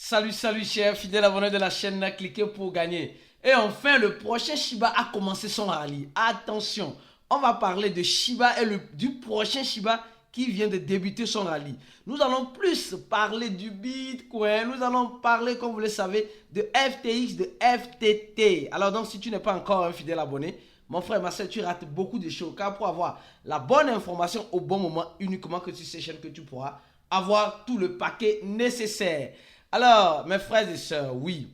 Salut chers fidèles abonnés de la chaîne, cliquez pour gagner. Et enfin, le prochain Shiba a commencé son rallye. Attention, on va parler de Shiba et du prochain Shiba qui vient de débuter son rallye. Nous allons plus parler du Bitcoin, nous allons parler, comme vous le savez, de FTX, de FTT. Alors donc, si tu n'es pas encore un fidèle abonné, mon frère, ma soeur, tu rates beaucoup de choses. Car pour avoir la bonne information au bon moment, uniquement que sur ces chaînes que tu pourras avoir tout le paquet nécessaire. Alors, mes frères et sœurs, oui,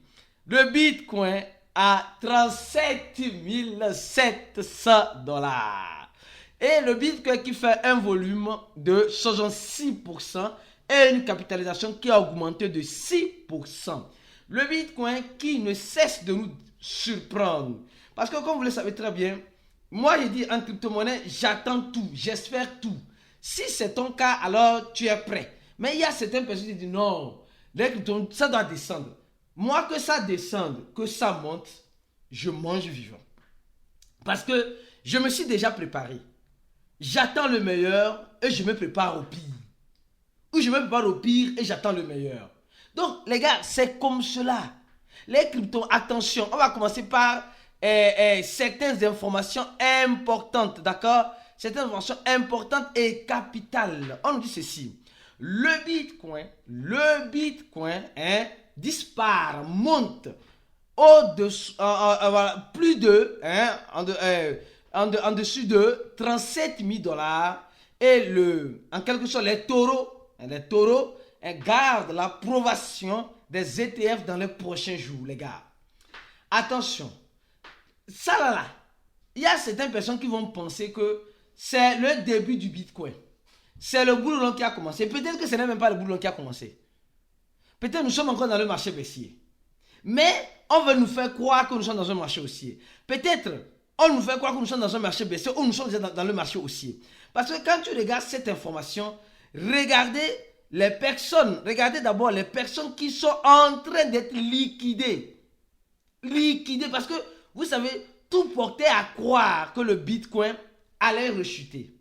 le Bitcoin à 37 700 dollars. Et le Bitcoin qui fait un volume de 66% et une capitalisation qui a augmenté de 6%. Le Bitcoin qui ne cesse de nous surprendre. Parce que comme vous le savez très bien, moi je dis en crypto-monnaie, j'attends tout, j'espère tout. Si c'est ton cas, alors tu es prêt. Mais il y a certaines personnes qui disent non, les crypto, ça doit descendre. Moi, que ça descende, que ça monte, je mange vivant. Parce que je me suis déjà préparé. J'attends le meilleur et je me prépare au pire. Ou je me prépare au pire et j'attends le meilleur. Donc, les gars, c'est comme cela. Les cryptos, attention, on va commencer par certaines informations importantes, d'accord? Certaines informations importantes et capitales. On nous dit ceci. Le Bitcoin, disparaît, monte au-dessus, plus de, en dessus de 37 000 dollars. Et en quelque sorte, les taureaux gardent l'approbation des ETF dans les prochains jours, les gars. Attention, ça là, il y a certaines personnes qui vont penser que c'est le début du Bitcoin. C'est le boulot qui a commencé. Peut-être que ce n'est même pas le boulot qui a commencé. Peut-être que nous sommes encore dans le marché baissier. Mais on veut nous faire croire que nous sommes dans un marché haussier. Peut-être on nous fait croire que nous sommes dans un marché baissier ou nous sommes déjà dans le marché haussier. Parce que quand tu regardes cette information, regardez d'abord les personnes qui sont en train d'être liquidées. Liquidées parce que, vous savez, tout portait à croire que le Bitcoin allait rechuter.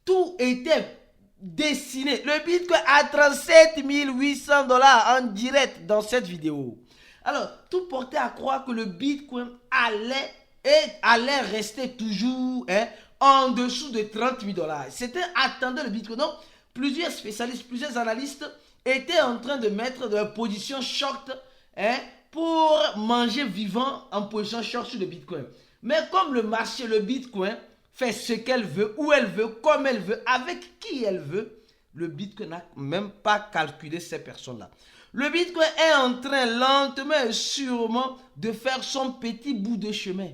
Tout était dessiné. Le Bitcoin à 37 800 dollars en direct dans cette vidéo. Alors, tout portait à croire que le Bitcoin allait rester toujours en dessous de 30 000 dollars. C'était attendant le Bitcoin. Donc, plusieurs spécialistes, plusieurs analystes étaient en train de mettre de leur position short pour manger vivant en position short sur le Bitcoin. Mais comme le marché, le Bitcoin, fait ce qu'elle veut, où elle veut, comme elle veut, avec qui elle veut, le Bitcoin n'a même pas calculé ces personnes-là. Le Bitcoin est en train lentement et sûrement de faire son petit bout de chemin.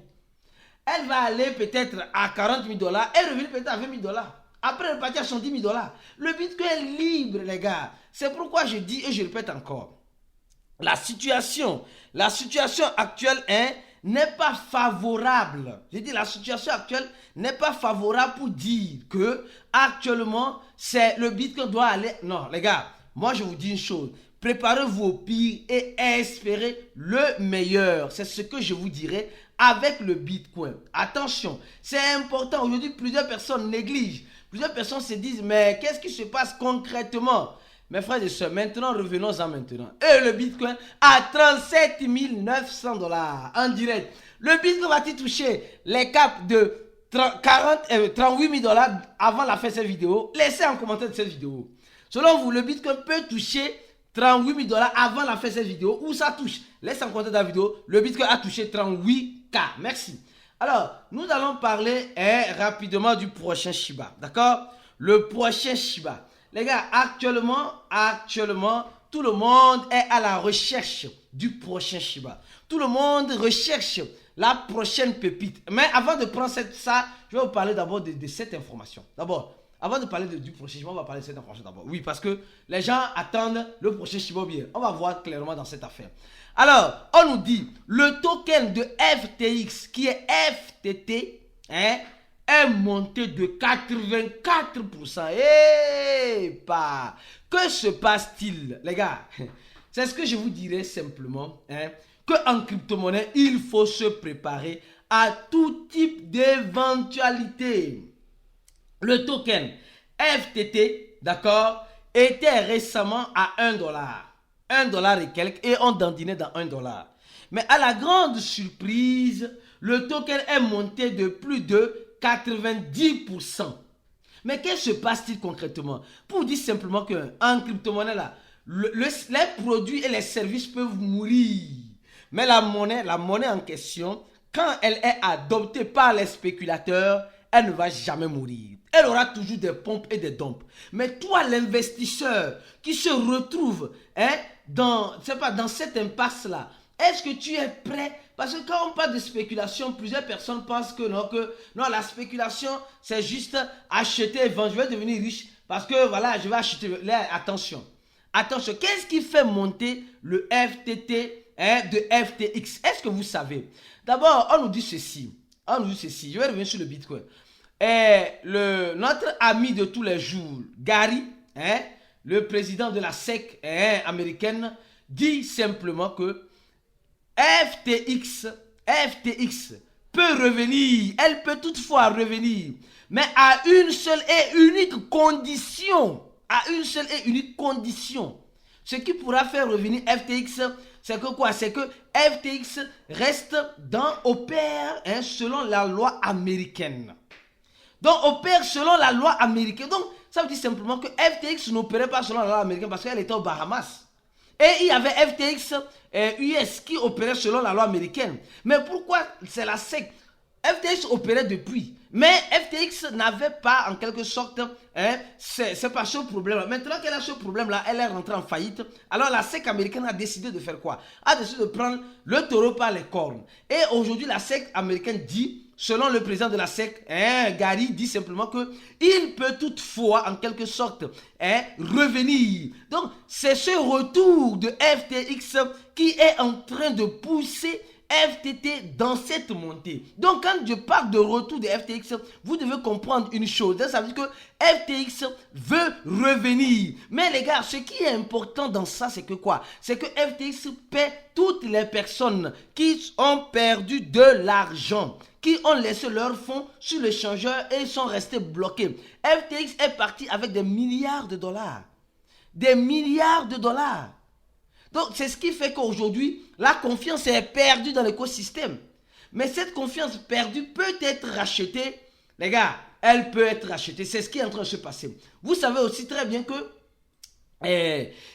Elle va aller peut-être à 40 000 dollars et revenir peut-être à 20 000 dollars. Après repartir à 70 000 dollars. Le Bitcoin est libre, les gars. C'est pourquoi je dis et je répète encore. La situation actuelle n'est pas favorable. J'ai dit la situation actuelle n'est pas favorable pour dire que actuellement c'est le Bitcoin doit aller. Non, les gars, moi je vous dis une chose. Préparez-vous au pire et espérez le meilleur. C'est ce que je vous dirai avec le Bitcoin. Attention, c'est important. Aujourd'hui, plusieurs personnes négligent. Plusieurs personnes se disent, mais qu'est-ce qui se passe concrètement? Mes frères et sœurs, maintenant, revenons-en maintenant. Et le Bitcoin à 37 900 dollars en direct. Le Bitcoin va-t-il toucher les caps de 38 000 dollars avant la fin de cette vidéo? Laissez un commentaire de cette vidéo. Selon vous, le Bitcoin peut toucher 38 000 dollars avant la fin de cette vidéo ou ça touche? Laissez un commentaire de la vidéo. Le Bitcoin a touché 38K. Merci. Alors, nous allons parler rapidement du prochain Shiba. D'accord? Le prochain Shiba. Les gars, actuellement, tout le monde est à la recherche du prochain Shiba. Tout le monde recherche la prochaine pépite. Mais avant de prendre ça, je vais vous parler d'abord de cette information. D'abord, avant de parler du prochain Shiba, on va parler de cette information d'abord. Oui, parce que les gens attendent le prochain Shiba bien. On va voir clairement dans cette affaire. Alors, on nous dit, le token de FTX, qui est FTT, est monté de 84%. Pas. Que se passe-t-il, les gars? C'est ce que je vous dirais simplement, qu'en crypto-monnaie, il faut se préparer à tout type d'éventualité. Le token FTT, d'accord, était récemment à 1 dollar. $1 et quelques et on dandinait dans $1. Mais à la grande surprise, le token est monté de plus de 90%. Mais qu'est-ce qui se passe-t-il concrètement? Pour dire simplement qu'en crypto-monnaie, là, les produits et les services peuvent mourir. Mais la monnaie en question, quand elle est adoptée par les spéculateurs, elle ne va jamais mourir. Elle aura toujours des pompes et des dompes. Mais toi, l'investisseur qui se retrouve dans cette impasse-là, est-ce que tu es prêt? Parce que quand on parle de spéculation, plusieurs personnes pensent que non, la spéculation, c'est juste acheter et vendre. Je vais devenir riche parce que voilà, je vais acheter. Là, attention, qu'est-ce qui fait monter le FTT de FTX? Est-ce que vous savez? D'abord, on nous dit ceci. Je vais revenir sur le Bitcoin. Notre ami de tous les jours, Gary, le président de la SEC américaine, dit simplement que FTX peut revenir, elle peut toutefois revenir, mais à une seule et unique condition. Ce qui pourra faire revenir FTX, c'est que quoi? C'est que FTX opère selon la loi américaine. Donc, opère selon la loi américaine. Donc, ça veut dire simplement que FTX n'opérait pas selon la loi américaine parce qu'elle était aux Bahamas. Et il y avait FTX US qui opérait selon la loi américaine. Mais pourquoi c'est la SEC? FTX opérait depuis. Mais FTX n'avait pas en quelque sorte, c'est pas ce problème-là. Maintenant qu'elle a ce problème-là, elle est rentrée en faillite. Alors la SEC américaine a décidé de faire quoi? A décidé de prendre le taureau par les cornes. Et aujourd'hui, la SEC américaine dit, selon le président de la SEC, Gary dit simplement que il peut toutefois, en quelque sorte, revenir. Donc, c'est ce retour de FTX qui est en train de pousser FTT dans cette montée. Donc, quand je parle de retour de FTX, vous devez comprendre une chose. Ça veut dire que FTX veut revenir. Mais les gars, ce qui est important dans ça, c'est que quoi? C'est que FTX paie toutes les personnes qui ont perdu de l'argent, qui ont laissé leurs fonds sur l'échangeur et sont restés bloqués. FTX est parti avec des milliards de dollars. Des milliards de dollars. Donc, c'est ce qui fait qu'aujourd'hui, la confiance est perdue dans l'écosystème. Mais cette confiance perdue peut être rachetée. Les gars, elle peut être rachetée. C'est ce qui est en train de se passer. Vous savez aussi très bien que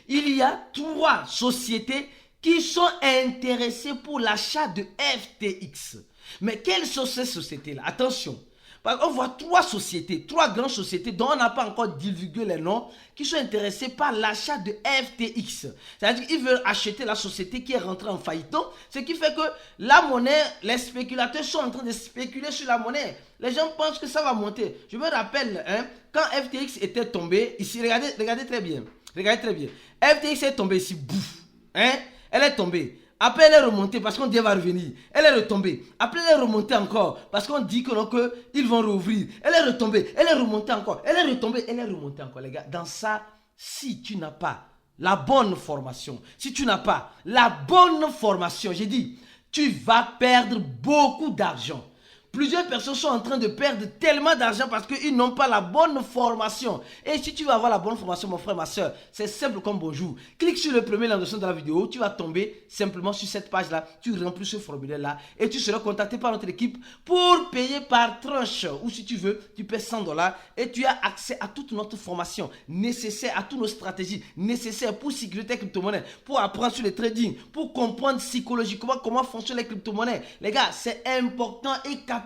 il y a 3 sociétés qui sont intéressées pour l'achat de FTX. Mais quelles sont ces sociétés-là? Attention. On voit 3 sociétés, 3 grandes sociétés dont on n'a pas encore divulgué les noms, qui sont intéressées par l'achat de FTX. C'est-à-dire qu'ils veulent acheter la société qui est rentrée en faillite. Donc, ce qui fait que la monnaie, les spéculateurs sont en train de spéculer sur la monnaie. Les gens pensent que ça va monter. Je me rappelle, quand FTX était tombé, ici, regardez très bien. FTX est tombé ici, bouf. Elle est tombée. Après, elle est remontée parce qu'on dit qu'elle va revenir. Elle est retombée. Après, elle est remontée encore parce qu'on dit qu'ils vont rouvrir. Elle est retombée. Elle est remontée encore. Elle est retombée. Elle est remontée encore, les gars. Dans ça, si tu n'as pas la bonne formation, j'ai dit, tu vas perdre beaucoup d'argent. Plusieurs personnes sont en train de perdre tellement d'argent parce qu'ils n'ont pas la bonne formation. Et si tu veux avoir la bonne formation, mon frère, ma soeur, c'est simple comme bonjour. Clique sur le premier lien de la vidéo, tu vas tomber simplement sur cette page-là, tu remplis ce formulaire-là et tu seras contacté par notre équipe pour payer par tranche. Ou si tu veux, tu paies $100 et tu as accès à toute notre formation nécessaire, à toutes nos stratégies nécessaires pour sécuriser tes crypto-monnaies, pour apprendre sur le trading, pour comprendre psychologiquement comment fonctionnent les crypto-monnaies. Les gars, c'est important et capital.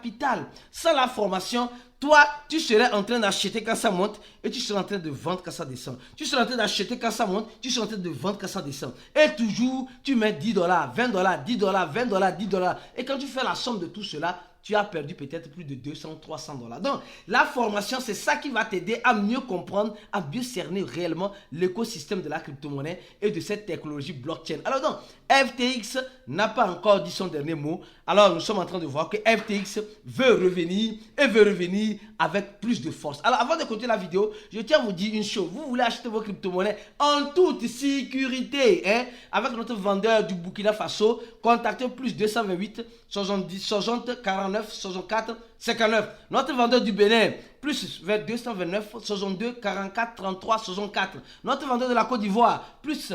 Sans la formation, toi, tu serais en train d'acheter quand ça monte et tu serais en train de vendre quand ça descend. Tu serais en train d'acheter quand ça monte, tu serais en train de vendre quand ça descend. Et toujours, tu mets $10, $20, $10, $20, $10. Et quand tu fais la somme de tout cela, tu as perdu peut-être plus de $200, $300. Donc, la formation, c'est ça qui va t'aider à mieux comprendre, à mieux cerner réellement l'écosystème de la crypto-monnaie et de cette technologie blockchain. Alors donc, FTX n'a pas encore dit son dernier mot. Alors, nous sommes en train de voir que FTX veut revenir et veut revenir avec plus de force. Alors, avant de continuer la vidéo, je tiens à vous dire une chose. Vous voulez acheter vos crypto-monnaies en toute sécurité, avec notre vendeur du Burkina Faso, contactez plus 228 70 60 49 64 59. Notre vendeur du Bénin, plus 229 62 44 33 64. Notre vendeur de la Côte d'Ivoire, plus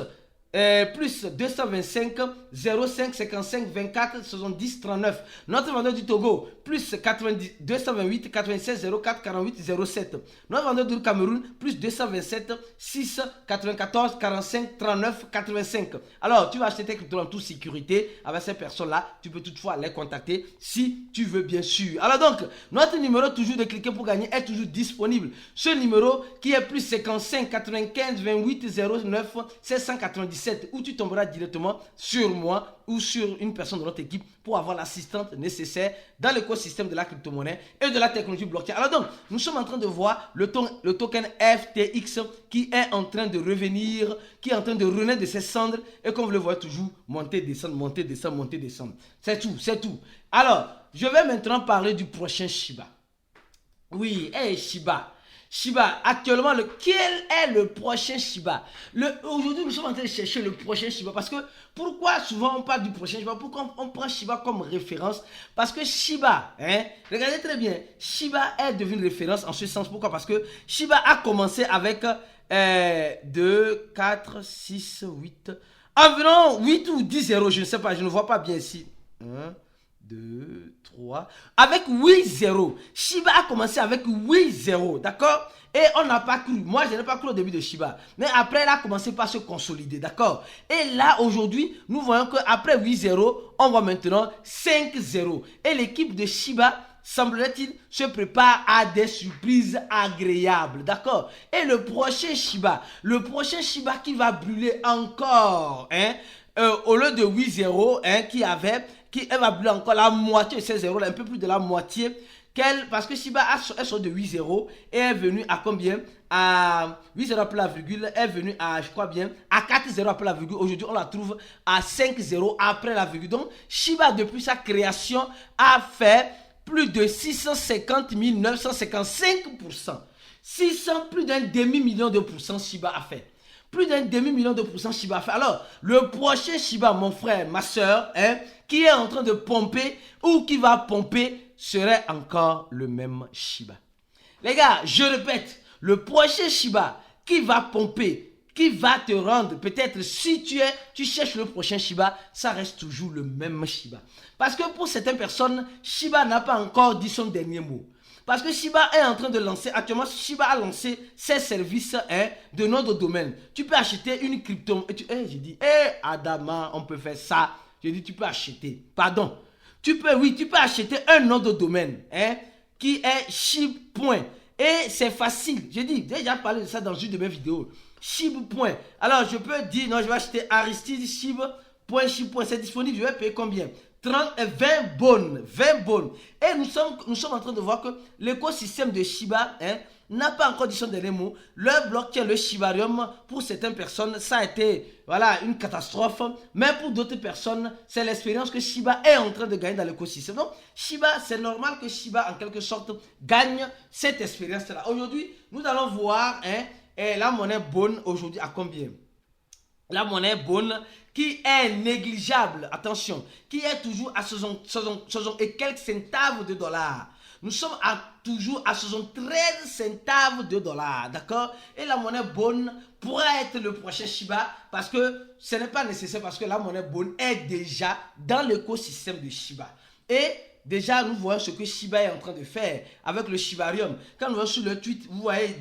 plus 225 05 55 24 70 39. Notre vendeur du Togo, plus 90, 228 96 04 48 07. Notre vendeur du Cameroun, plus 227 6 94 45 39 85. Alors, tu vas acheter tes cryptos en toute sécurité avec ces personnes-là. Tu peux toutefois les contacter si tu veux, bien sûr. Alors donc, notre numéro toujours de cliquer pour gagner est toujours disponible. Ce numéro qui est plus 55 95 28 09 797, où tu tomberas directement sur moi ou sur une personne de notre équipe pour avoir l'assistante nécessaire dans l'écosystème de la crypto-monnaie et de la technologie blockchain. Alors donc, nous sommes en train de voir le token FTX qui est en train de revenir, qui est en train de renaître de ses cendres et comme vous le voyez toujours, monter, descendre, monter, descendre, monter, descendre. C'est tout, c'est tout. Alors, je vais maintenant parler du prochain Shiba. Oui, hey Shiba. Shiba, actuellement, quel est le prochain Shiba? Aujourd'hui, nous sommes en train de chercher le prochain Shiba. Parce que, pourquoi souvent on parle du prochain Shiba? Pourquoi on prend Shiba comme référence? Parce que Shiba, regardez très bien, Shiba est devenu référence en ce sens. Pourquoi? Parce que Shiba a commencé avec 2, 4, 6, 8, environ 8 ou 10 zéros, je ne sais pas, je ne vois pas bien ici. 1, 2, 3, avec 8 zéros. Shiba a commencé avec 8 zéros, d'accord? Et on n'a pas cru, moi je n'ai pas cru au début de Shiba, mais après elle a commencé par se consolider, d'accord? Et là aujourd'hui, nous voyons qu'après 8 zéros, on voit maintenant 5 zéros. Et l'équipe de Shiba, semblerait-il, se prépare à des surprises agréables, d'accord? Et le prochain Shiba qui va brûler encore, au lieu de 8 zéros, elle va brûler encore la moitié de ces zéros, là, un peu plus de la moitié. Parce que Shiba elle sort de 8 zéros et est venue à combien? À 8 zéros après la virgule, est venue à, je crois bien, à 4 zéros après la virgule. Aujourd'hui, on la trouve à 5 zéros après la virgule. Donc, Shiba, depuis sa création, a fait plus de 650 955%. Plus d'un demi-million de pourcents Shiba a fait. Plus d'un demi-million de pourcents Shiba a fait. Alors, le prochain Shiba, mon frère, ma soeur, qui est en train de pomper ou qui va pomper, serait encore le même Shiba. Les gars, je répète, le prochain Shiba qui va pomper, qui va te rendre, peut-être si tu cherches le prochain Shiba, ça reste toujours le même Shiba. Parce que pour certaines personnes, Shiba n'a pas encore dit son dernier mot. Parce que Shiba est en train de lancer, actuellement Shiba a lancé ses services de notre domaine. Tu peux acheter une crypto. J'ai dit, Adama, on peut faire ça. J'ai dit, tu peux acheter. Pardon. Tu peux acheter un nom de domaine qui est Shib. Et c'est facile. J'ai déjà parlé de ça dans une de mes vidéos. Shib. Alors, je peux dire, non, je vais acheter Aristide Shib. C'est disponible, je vais payer combien? 20 bonnes. Et nous sommes en train de voir que l'écosystème de Shiba n'a pas encore dit son dernier mot. Le blockchain, le Shibarium, pour certaines personnes, ça a été une catastrophe. Mais pour d'autres personnes, c'est l'expérience que Shiba est en train de gagner dans l'écosystème. Donc, Shiba, c'est normal que Shiba, en quelque sorte, gagne cette expérience-là. Aujourd'hui, nous allons voir la monnaie bonne aujourd'hui à combien? La monnaie bonne qui est négligeable, attention, qui est toujours à 60 et quelques centaves de dollars. Nous sommes toujours à 73 centaves de dollars, d'accord? Et la monnaie bonne pourrait être le prochain Shiba parce que ce n'est pas nécessaire parce que la monnaie bonne est déjà dans l'écosystème de Shiba. Et déjà, nous voyons ce que Shiba est en train de faire avec le Shibarium. Quand nous voyons sur le tweet, vous voyez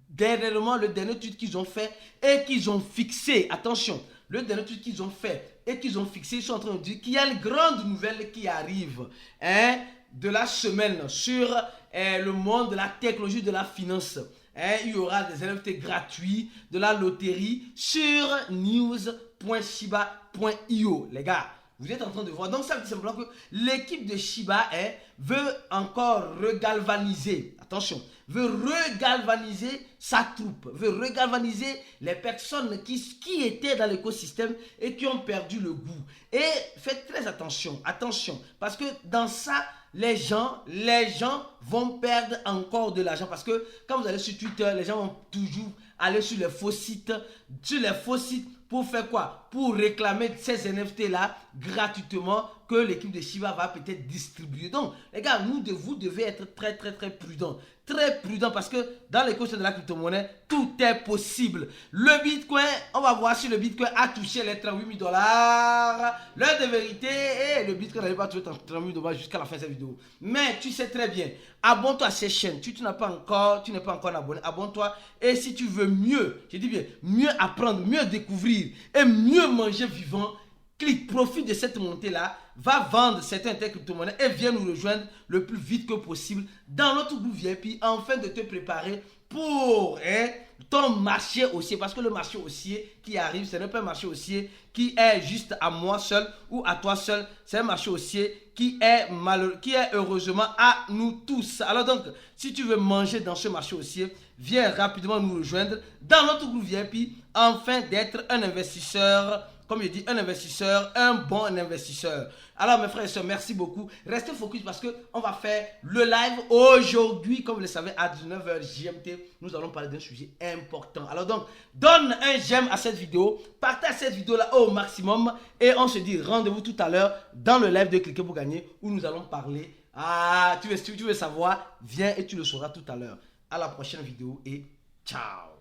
dernièrement le dernier tweet qu'ils ont fait et qu'ils ont fixé, attention, le dernier tweet qu'ils ont fait et qu'ils ont fixé, ils sont en train de dire qu'il y a une grande nouvelle qui arrive de la semaine sur le monde de la technologie, de la finance. Il y aura des NFT gratuits, de la loterie sur news.shiba.io. Les gars, vous êtes en train de voir. Donc ça veut dire simplement que l'équipe de Shiba veut encore regalvaniser. Attention, veut regalvaniser sa troupe, veut regalvaniser les personnes qui étaient dans l'écosystème et qui ont perdu le goût. Et faites très attention, parce que dans ça, les gens vont perdre encore de l'argent parce que quand vous allez sur Twitter, les gens vont toujours aller sur les faux sites, pour faire quoi? Pour réclamer ces NFT là gratuitement que l'équipe de Shiba va peut-être distribuer. Donc, les gars, vous devez être très, très, très prudents. Très prudent parce que dans l'écosystème de la crypto-monnaie, tout est possible. Le Bitcoin, on va voir si le Bitcoin a touché les 38 000 dollars. L'heure de vérité, et le Bitcoin n'avait pas touché 38 000 dollars jusqu'à la fin de cette vidéo. Mais tu sais très bien, abonne-toi à cette chaîne. Tu n'es pas encore abonné, abonne-toi. Et si tu veux mieux, je dis bien, mieux apprendre, mieux découvrir et mieux manger vivant, clique, profite de cette montée-là, va vendre certains crypto-monnaies et viens nous rejoindre le plus vite que possible dans notre groupe VIP afin de te préparer pour ton marché haussier. Parce que le marché haussier qui arrive, ce n'est pas un marché haussier qui est juste à moi seul ou à toi seul. C'est un marché haussier qui est heureusement à nous tous. Alors donc, si tu veux manger dans ce marché haussier, viens rapidement nous rejoindre dans notre groupe VIP afin d'être un investisseur. Comme je dis, un investisseur, un bon investisseur. Alors mes frères et sœurs, merci beaucoup. Restez focus parce qu'on va faire le live aujourd'hui. Comme vous le savez, à 19h GMT, nous allons parler d'un sujet important. Alors donc, donne un j'aime à cette vidéo. Partage cette vidéo-là au maximum. Et on se dit rendez-vous tout à l'heure dans le live de Cliquer pour gagner où nous allons parler. Tu veux savoir, viens et tu le sauras tout à l'heure. À la prochaine vidéo et ciao.